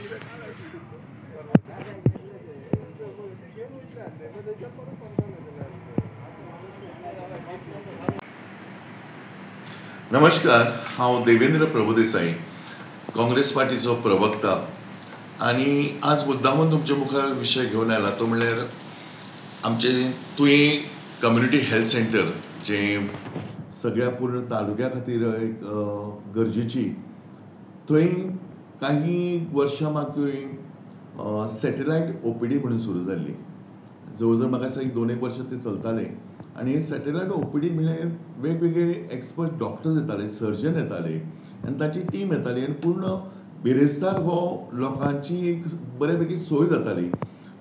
नमस्कार, हांव देवेंद्र प्रभुदेसाई, काँग्रेस पार्टीचो प्रवक्ता आणि आज मुद्दामून तुमच्या मुखार विशय घेऊन आयला तो म्हणल्यार आमचे तुयें कम्युनिटी हेल्थ सेंटर जे सगळ्या पूर्ण तालुक्या खातीर एक गरजेची थंय काही वर्सां मागीर सॅटेलायट ओपीडी म्हणून सुरू जाल्ली. जवळ म्हाका दिसता 2-1 वर्सां ते चलताले आणि सॅटेलायट ओपीडी म्हणजे वेगवेगळे एक्सपर्ट डॉक्टर्स येताले, सर्जन येताले आणि ताची टीम येताली आणि पूर्ण बिरेस्तार हो लोकांची एक बऱ्यापैकी सोय जाताली.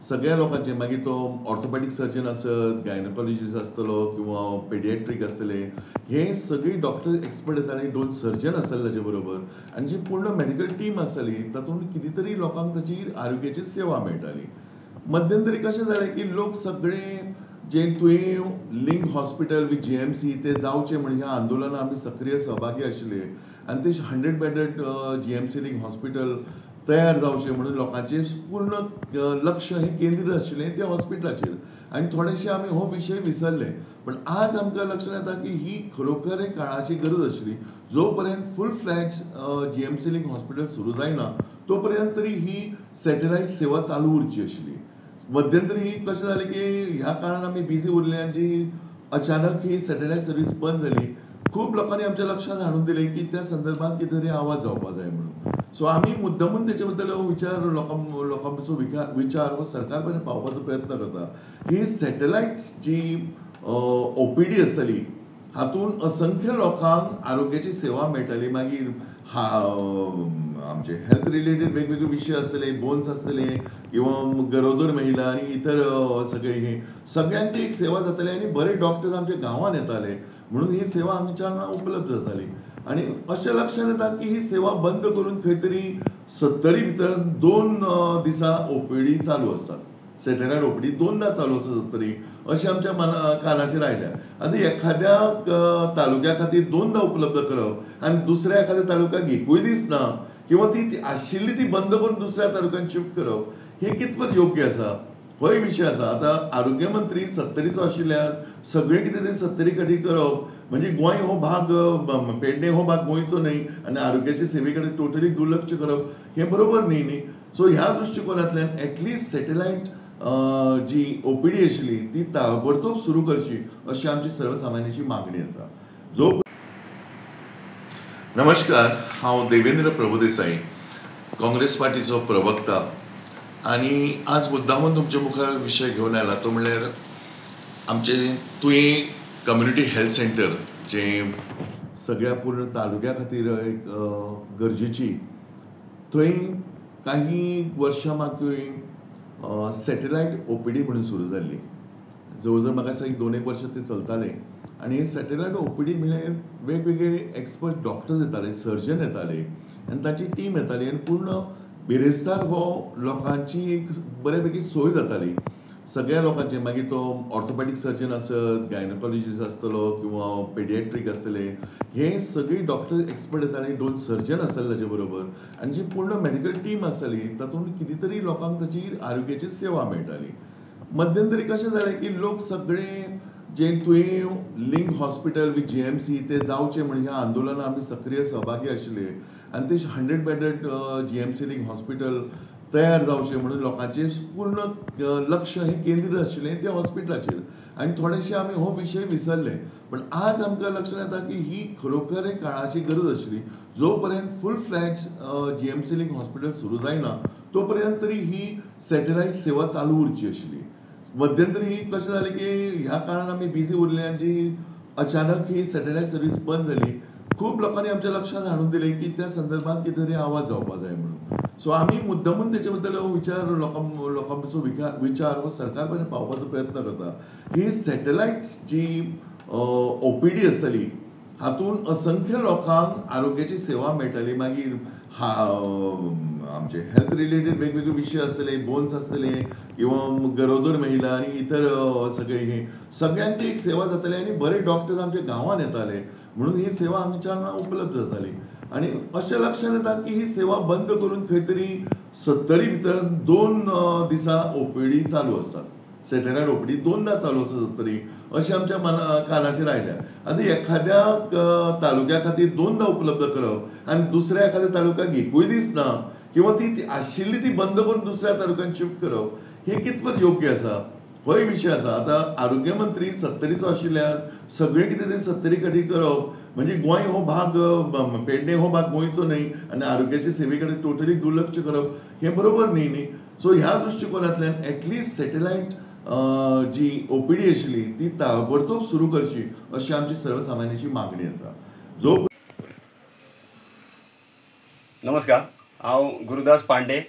सगळ्या लोकांचे मागीर तो ऑर्थोपॅडिक सर्जन आसत, गायनोकॉलॉजिस्ट आसतलो किंवा पेडियाट्रीक आसतले, हे सगळी डॉक्टर एक्सपर्ट येताले, 2 सर्जन आसले ताचे बरोबर आणि जी पूर्ण मेडिकल टीम आसताली तातूंत किती तरी लोकांक ताची आरोग्याची सेवा मेळटाली. मध्यंतरी कशें जालें की लोक सगळे जे तुवें लिंक हॉस्पिटल विथ GMC ते जावचे म्हणजे ह्या आंदोलनात आमी सक्रीय सहभागी आशिल्ले आणि ते 100 बेडेड GMC लिंक हॉस्पिटल तयार जावचे म्हणून लोकांचे पूर्ण लक्ष हे केंद्रीत आशिल्लें त्या हॉस्पिटलाचेर आणि थोडेशे आमी हो विशय विसरले. पण आज आमकां लक्षांत येता की ही खरोखर एक काळाची गरज आशिल्ली. जो पर्यंत फूल फ्लॅज GMC लिंक हॉस्पिटल सुरू जायना तो पर्यंत तरी ही सॅटेलायट सेवा चालू उरची आशिल्ली. मध्यंतरी कशें जालें की ह्या काळान आमी बिजी उरले आनी जी अचानक ही सॅटेलायट सर्वीस बंद जाली. खूब लोकांनी आमच्या लक्षांत हाडून दिलें की त्या संदर्भात कितें तरी आवाज जावपाक जाय म्हणून. सो आमी मुद्दामून तेचे बद्दल विचार लोकांचो विचार हो सरकार पर्यंत पावपाचो प्रयत्न करता. ही सॅटेलायट जी ओपीडी आसतली हातूंत असंख्य लोकांक आरोग्याची सेवा मेळटली. मागीर आमचे हेल्थ रिलेटेड वेगवेगळे विशय आसतले, बोन्स आसतले किंवा गरोदर महिला आणि इतर सगळे हे सगळ्यांची एक सेवा जाताली आणि बरे डॉक्टर्स आमच्या गांवांत येताले म्हणून ही सेवा आमच्या हांगा उपलब्ध जाताली. आणि अशें लक्षांत येता की ही सेवा बंद करून खंय तरी 70 भितर 2 दिसा ओपीडी चालू आसतात. सॅटेलायट ओपीडी 2दा चालू आसा तरी अशें आमच्या कानाचेर आयल्या. आतां एखाद्या तालुक्या खातीर 2दा उपलब्ध करप आनी दुसऱ्या एखाद्या तालुक्याक एकूय दीस ना किंवा ती आशिल्ली ती बंद करून दुसऱ्या तालुक्यात शिफ्ट करप हे कितपत योग्य आसा होय विशय आसा. आतां आरोग्य मंत्री 70चो आशिल्ल्यान सगळे कितें तरी 70 खातीर करप म्हणजे गोंय हो भाग पेडणे हो भाग गोंयचो न्हय आनी आरोग्याचे सेवे कडेन टोटली दुर्लक्ष करप हे बरोबर न्ही. सो ह्या दृश्टिकोनांतल्यान एटलिस्ट सॅटेलायट जी ओपीडी आशिल्ली ती ताबडतोब सुरू करची अशी आमची सर्वसामान्यांची मागणी आसा. नमस्कार, हांव देवेंद्र प्रभुदेसाई, काँग्रेस पार्टीचो प्रवक्ता आणि आज मुद्दामून तुमच्या मुखार विशय घेऊन आयला तो म्हणल्यार आमचे तुयें कम्युनिटी हेल्थ सेंटर जे सगळ्या पूर्ण तालुक्या खातीर एक गरजेची थंय काही वर्सां मागीर सॅटेलायट ओपीडी म्हणून सुरू जाल्ली. जवळ म्हाका दिसता 2-1 वर्सां ते चलताले आणि सॅटेलायट ओपीडी म्हणजे वेगवेगळे एक्सपर्ट डॉक्टर्स येताले, सर्जन येताले आणि ताची टीम येताली आणि पूर्ण बिरेस्तार हो लोकांची एक बऱ्यापैकी सोय जाताली. सगळ्या लोकांचे मागीर तो ऑर्थोपॅडिक सर्जन आसत, गायनोकॉलॉजिस्ट आसतलो किंवा पेडियाट्रीक आसतले, हे सगळी डॉक्टर एक्सपर्ट येताले, 2 सर्जन आसले ताचे बरोबर आणि जी पूर्ण मेडिकल टीम आसताली तातूंत किती तरी लोकांक ताची आरोग्याची सेवा मेळटाली. मध्यंतरी कशें जालें की लोक सगळे जे तुवें लिंक हॉस्पिटल विथ GMC ते जावचे म्हणजे ह्या आंदोलनात आमी सक्रीय सहभागी आशिल्ले आणि ते 100 बेडेड GMC लिंक हॉस्पिटल तयार जावचे म्हणून लोकांचे पूर्ण लक्ष हे केंद्रीत आशिल्लें त्या हॉस्पिटलाचेर आणि थोडेशे आमी हो विशय विसरले. पण आज आमकां लक्षांत येता की ही खरोखर एक काळाची गरज आशिल्ली. जो पर्यंत फूल फ्लॅज GMC लिंक हॉस्पिटल सुरू जायना तो पर्यंत तरी ही सॅटेलायट सेवा चालू उरची आशिल्ली. मध्यंतरी कशें जालें की ह्या काळान आमी बिजी उरले आनी जी अचानक ही सॅटेलायट सर्वीस बंद जाली. खूब लोकांनी आमच्या लक्षांत हाडून दिलें की त्या संदर्भात कितें तरी आवाज जावपाक जाय म्हणून. सो आमी मुद्दामून तेचे बद्दल विचार लोकांचो विचार हो सरकार पर्यंत पावपाचो प्रयत्न करता. ही सॅटेलायट जी ओपीडी आसतली हातूंत असंख्य लोकांक आरोग्याची सेवा मेळटली. मागीर आमचे हेल्थ रिलेटेड वेगवेगळे विशय आसतले, बोन्स आसतले किंवा गरोदर महिला आणि इतर सगळे हे सगळ्यांची एक सेवा जाताली आणि बरे डॉक्टर्स आमच्या गांवांत येताले म्हणून ही सेवा आमच्या हांगा उपलब्ध जाताली. आणि अशें लक्षात येता की ही सेवा बंद करून खंय तरी 70 भितर 2 दिसा ओपीडी चालू असतात सॅटेलायट ओपीडी 2दा चालू आसा 70 अशें आमच्या कानाचेर आयल्या आतां एखाद्या तालुक्या खातीर 2दा उपलब्ध करप आनी दुसऱ्या एखाद्या तालुक्याक एकूय दीस ना किंवा ती आशिल्ली ती बंद करून दुसऱ्या तालुक्यात शिफ्ट करप हे कितपत योग्य आसा होय विशय आसा आतां आरोग्य मंत्री 70 आशिल्ल्यान सगळे कितें ते 70 खातीर करप म्हणजे गोंय हो भाग पेडणे हो भाग गोंयचो न्हय आनी आरोग्याचे सेवे कडेन टोटली दुर्लक्ष करप हे बरोबर न्ही सो ह्या दृश्टिकोनांतल्यान एटलिस्ट सॅटेलायट जी ओपीडी आशिल्ली ती ताबडतोब सुरू करची अशी आमची सर्वसामान्याची मागणी आसा जो नमस्कार हांव गुरुदास पांडे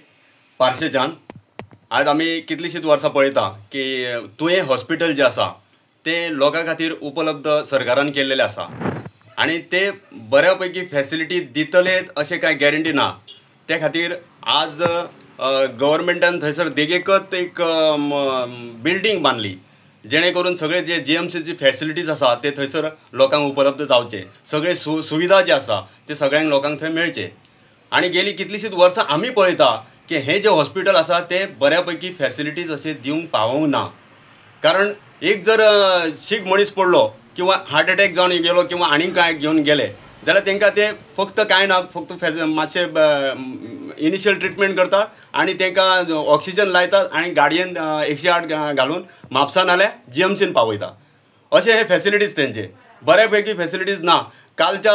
पार्शेच्यान आज आमी कितलींशींच वर्सां पळयता की तुवें हॉस्पिटल जें आसा तें लोकां खातीर उपलब्ध सरकारान केल्लेलें आसा आनी ते बऱ्यापैकी फॅसिलिटी दितलेत अशें कांय गॅरंटी ना त्या खातीर आज गव्हर्मेंटान थंयसर देगेकच एक बिल्डींग बांदली जेणे करून सगळे जे GMCची फॅसिलिटीज आसा ते थंयसर लोकांक उपलब्ध जावचे सगळे सुविधा जे आसा ते सगळ्यांक लोकांक थंय मेळचे आनी गेली कितलींशींच वर्सां आमी पळयता की हे जे हॉस्पिटल आसा ते बऱ्यापैकी फॅसिलिटीज अशें दिवंक पावूंक ना कारण एक जर शीक मनीस पडलो किंवा हार्ट अटॅक जावन गेलो किंवा आनीक काय घेवन गेले जाल्यार तांकां ते फक्त कांय ना फक्त मातशें इनिशियल ट्रिटमेंट करता आनी तांकां ऑक्सिजन लायतात आनी गाडयेन 108 घालून म्हापसा नाल्यार GMCन पावयता अशे हे फॅसिलिटीज तेंचे बऱ्यापैकी फॅसिलिटीज ना कालच्या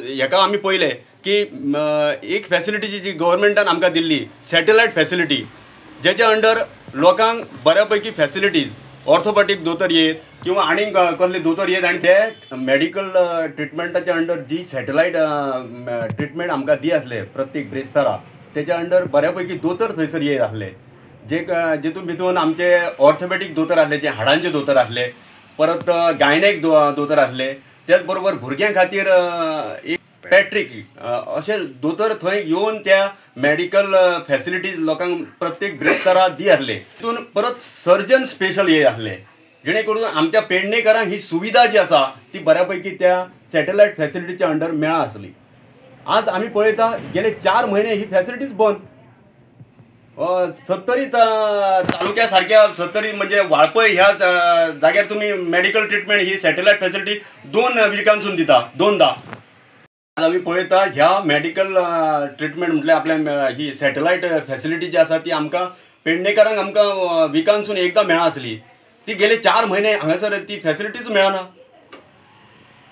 हेका आमी पळयलें की एक फॅसिलिटी जी गव्हर्मेंटान आमकां दिल्ली सॅटेलायट फॅसिलिटी जेच्या अंडर लोकांक बऱ्यापैकी फॅसिलिटीज ऑर्थोपॅटीक दोतोर येत किंवा आनीक कसले दोतोर येत आनी ते मेडिकल ट्रिटमेंटाच्या अंडर जी सॅटेलायट ट्रिटमेंट आमकां दी आसले प्रत्येक ब्रेस्तारा तेच्या अंडर बऱ्यापैकी दोतोर थंयसर येत आसले जेतून भितून आमचे ऑर्थोपॅटीक दोतोर आसले जे हाडांचे दोतोर आसले परत गायनेक दोतोर आसले त्याच बरोबर भुरग्यां खातीर एक पॅट्रिक अशे दोतोर थंय येवन त्या मेडिकल फॅसिलिटीज लोकांक प्रत्येक ब्रेस्तारा दी आसले तितून परत सर्जन स्पेशल ये आसले जेणे करून आमच्या पेडणेकारांक ही सुविधा जी आसा ती बऱ्यापैकी त्या सॅटेलायट फॅसिलिटीच्या अंडर मेळा आसली आज आमी पळयता गेले 4 म्हयने ही फॅसिलिटीज बंद 70 तालुक्या सारख्या 70 म्हणजे वाळपय ह्या जाग्यार तुम्ही मेडिकल ट्रिटमेंट ही सॅटेलायट फॅसिलिटी 2 विकांसून दिता 2दा आज आमी पळयता ह्या मेडिकल ट्रिटमेंट म्हटल्यार आपल्या ही सॅटेलायट फॅसिलिटी जी आसा ती आमकां पेडणेकारांक आमकां विकांसून एकदां मेळा आसली ती गेले 4 म्हयने हांगासर ती फॅसिलिटीच मेळना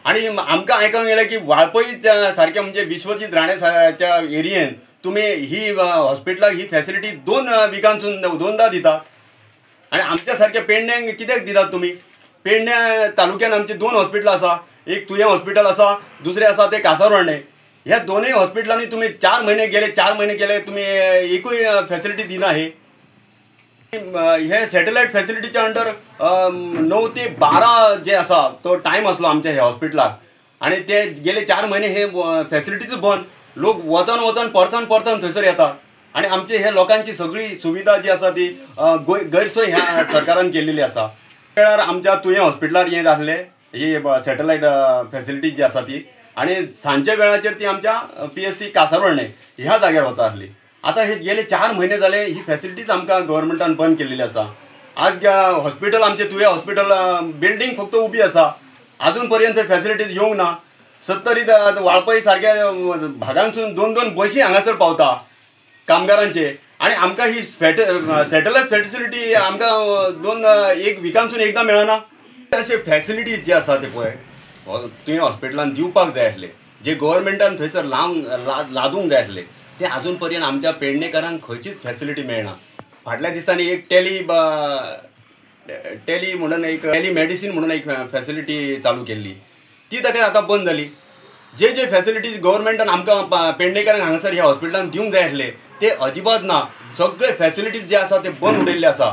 आनी आमकां आयकूंक येलें की वाळपय सारख्या म्हणजे विश्वजीत राणेच्या एरियेन तुमी ही हॉस्पिटलाक ही फॅसिलिटी 2 विकांसून 2दा दिता आनी आमच्या सारख्या पेडण्यांक कित्याक दितात तुमी पेडण्या तालुक्यान आमची 2 हॉस्पिटलां आसा एक तुयें हॉस्पिटल आसा दुसरें आसा ते कासारवण्णे ह्या दोनूय हॉस्पिटलांनी तुमी 4 म्हयने गेले तुमी एकूय फॅसिलिटी दिना हे सॅटेलायट फॅसिलिटीच्या अंडर 9 ते 12 जे आसा तो टायम आसलो आमच्या ह्या हॉस्पिटलाक आनी ते गेले 4 म्हयने हे फॅसिलिटीज बंद लोक वचन परतन थंयसर येतात आनी आमचे हे लोकांची सगळी सुविधा जी आसा ती गैरसोय ह्या सरकारान केल्लेली आसा वेळार आमच्या तुयें हॉस्पिटलार येत आसले ही सॅटेलायट फॅसिलिटी जी आसा ती आनी सांजच्या वेळाचेर ती आमच्या PSC कासारवण्णे ह्या जाग्यार वता आसली आतां हे गेले 4 म्हयने जाले ही फॅसिलिटीज आमकां गव्हर्मेंटान बंद केल्लेली आसा आज हॉस्पिटल आमचे तुवें हॉस्पिटल बिल्डींग फक्त उबी आसा अजून पर्यंत फॅसिलिटीज येवंक ना 70 वाळपय सारख्या भागांसून 2 बशी हांगासर पावता कामगारांचे आनी आमकां ही सॅटेलायट फॅसिलिटी आमकां 1 विकांसून एकदां मेळना अशे फॅसिलिटीज जे आसा ते पळय तुवें हॉस्पिटलान दिवपाक जाय आसले जे गव्हर्मेंटान थंयसर लादूंक जाय आसले ते अजून पर्यंत आमच्या पेडणेकारांक खंयचीच फॅसिलिटी मेळना फाटल्या दिसांनी एक टेली म्हणून एक टेलिमेडिसीन म्हणून एक फॅसिलिटी चालू केल्ली ती ताका आतां बंद जाली जे फॅसिलिटीज गव्हर्मेंटान आमकां पेडणेकारांक हांगासर ह्या हॉस्पिटलान दिवंक जाय आसले ते अजिबात ना सगळे फॅसिलिटीज जे आसा ते बंद उडयल्ले आसा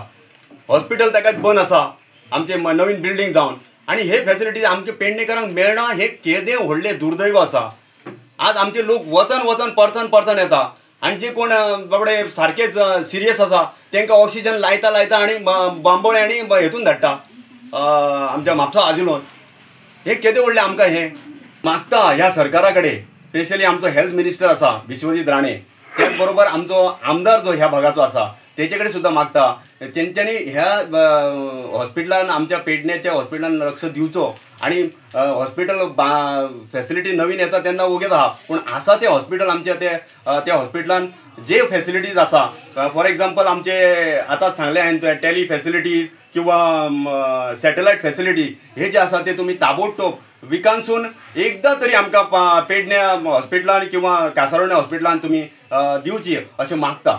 हॉस्पिटल ताकाच बंद आसा आमचे नवीन बिल्डींग जावन आनी हे फॅसिलिटीज आमच्या पेडणेकारांक मेळना हे केदें व्हडलें दुर्दैव आसा आज आमचे लोक वचन परतन येता आनी जे कोण बाबडे सारकेच सिरियस आसा तांकां ऑक्सिजन लायता आनी बांबोळे आनी हेतून धाडटा आमच्या म्हापसा आजिलोन हे केदें व्हडलें आमकां हे मागता ह्या सरकारा कडेन स्पेशली आमचो हेल्थ मिनिस्टर आसा विश्वजीत राणे, त्याच बरोबर आमचो आमदार जो ह्या भागाचो आसा तेचे कडेन सुद्दां मागता तेंच्यांनी ह्या हॉस्पिटलान आमच्या पेडण्याच्या हॉस्पिटलान लक्ष दिवचो आणि हॉस्पिटल फॅसिलिटी नवीन येता तेन्ना वगेत आहा पूण आसा ते हॉस्पिटल आमच्या त्या हॉस्पिटलान जे फॅसिलिटीज आसा फॉर एक्झाम्पल आमचे आतांच सांगले हांवें टॅली फॅसिलिटीज किंवा सॅटेलायट फॅसिलिटी हे जे आसा ते तुमी ताबडतोब विकानसून एकदा तरी आमकां पेडण्या हॉस्पिटलान किंवा कासारवण्या हॉस्पिटलान तुमी दिवची अशें मागता.